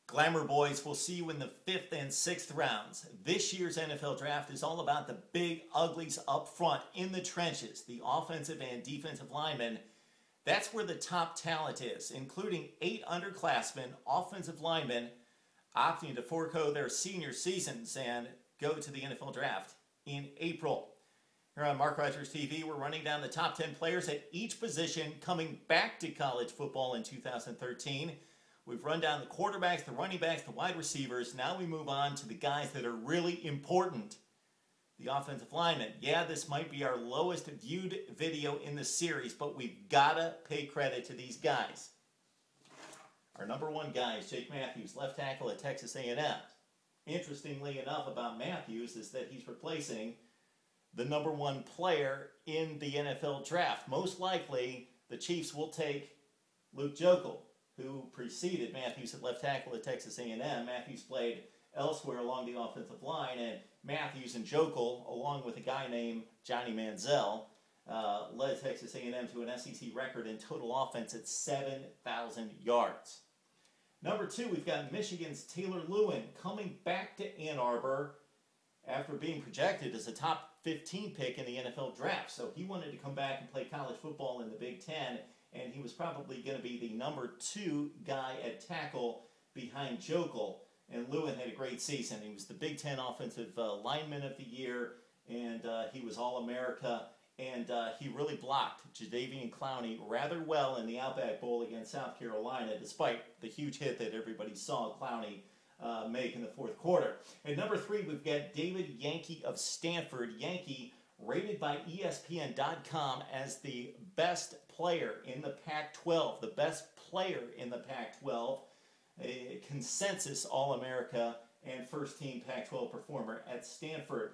Glamour boys, we'll see you in the 5th and 6th rounds. This year's NFL draft is all about the big uglies up front in the trenches, the offensive and defensive linemen. That's where the top talent is, including 8 underclassmen, offensive linemen, opting to forego their senior seasons and go to the NFL draft in April. Here on Mark Rogers TV, we're running down the top 10 players at each position coming back to college football in 2013. We've run down the quarterbacks, the running backs, the wide receivers. Now we move on to the guys that are really important. The offensive linemen. Yeah, this might be our lowest viewed video in the series, but we've got to pay credit to these guys. Our number one guy is Jake Matthews, left tackle at Texas A&M. Interestingly enough about Matthews is that he's replacing the number one player in the NFL draft. Most likely, the Chiefs will take Luke Joeckel, who preceded Matthews at left tackle at Texas A&M. Matthews played elsewhere along the offensive line, and Matthews and Joeckel, along with a guy named Johnny Manziel, led Texas A&M to an SEC record in total offense at 7,000 yards. Number 2, we've got Michigan's Taylor Lewan coming back to Ann Arbor after being projected as a top 15 pick in the NFL draft. So he wanted to come back and play college football in the Big Ten, and he was probably going to be the number 2 guy at tackle behind Joeckel. And Lewan had a great season. He was the Big Ten Offensive Lineman of the Year, and he was All-America. And he really blocked Jadeveon Clowney rather well in the Outback Bowl against South Carolina, despite the huge hit that everybody saw Clowney make in the fourth quarter. At number 3, we've got David Yankee of Stanford. Yankee rated by ESPN.com as the best player in the Pac-12, the best player in the Pac-12, a consensus All-America and first-team Pac-12 performer at Stanford.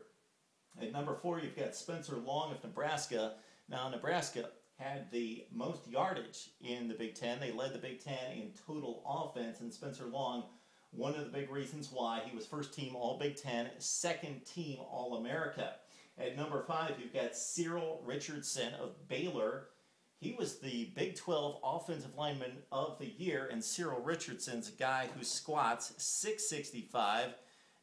At number 4, you've got Spencer Long of Nebraska. Now, Nebraska had the most yardage in the Big Ten. They led the Big Ten in total offense, and Spencer Long, one of the big reasons why he was first-team All-Big Ten, second-team All-America. At number 5, you've got Cyril Richardson of Baylor. He was the Big 12 Offensive Lineman of the Year, and Cyril Richardson's a guy who squats 665,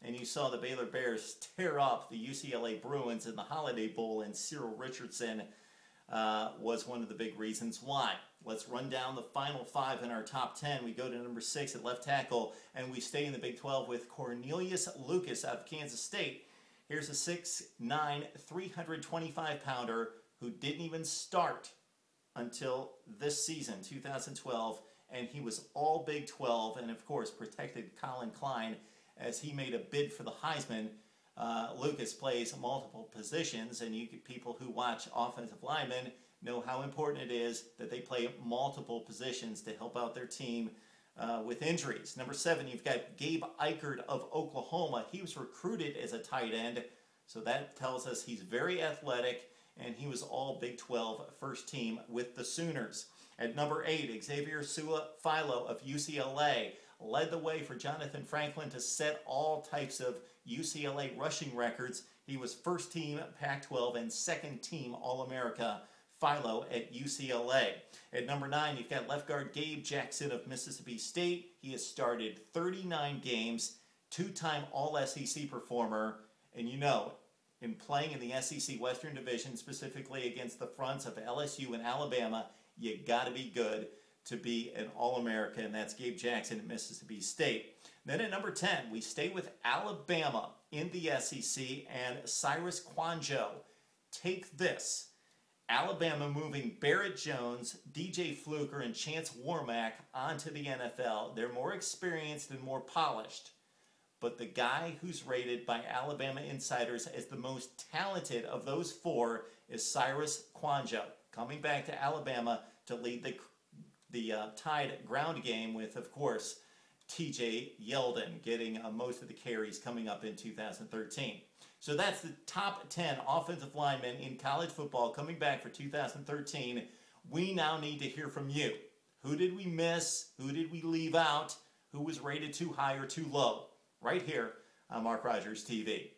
and you saw the Baylor Bears tear up the UCLA Bruins in the Holiday Bowl, and Cyril Richardson was one of the big reasons why. Let's run down the final 5 in our top 10. We go to number 6 at left tackle, and we stay in the Big 12 with Cornelius Lucas out of Kansas State. Here's a 6'9", 325-pounder who didn't even start until this season, 2012, and he was all Big 12 and, of course, protected Colin Klein as he made a bid for the Heisman. Lucas plays multiple positions, and people who watch offensive linemen know how important it is that they play multiple positions to help out their team with injuries. Number 7, you've got Gabe Eichert of Oklahoma. He was recruited as a tight end, so that tells us he's very athletic, and he was all Big 12 first team with the Sooners. At number 8, Xavier Su'a-Filo of UCLA led the way for Jonathan Franklin to set all types of UCLA rushing records. He was first team Pac-12 and second team All-America. Philo at UCLA. At number 9, you've got left guard Gabe Jackson of Mississippi State. He has started 39 games, 2-time All-SEC performer, and you know, in playing in the SEC Western Division, specifically against the fronts of LSU and Alabama, you got to be good to be an All-America, and that's Gabe Jackson at Mississippi State. Then at number 10, we stay with Alabama in the SEC and Cyrus Kouandjio. Take this. Alabama moving Barrett Jones, DJ Fluker, and Chance Warmack onto the NFL. They're more experienced and more polished. But the guy who's rated by Alabama insiders as the most talented of those 4 is Cyrus Kouandjio, coming back to Alabama to lead the Tide ground game with, of course, TJ Yeldon getting most of the carries coming up in 2013. So that's the top 10 offensive linemen in college football coming back for 2013. We now need to hear from you. Who did we miss? Who did we leave out? Who was rated too high or too low? Right here on Mark Rogers TV.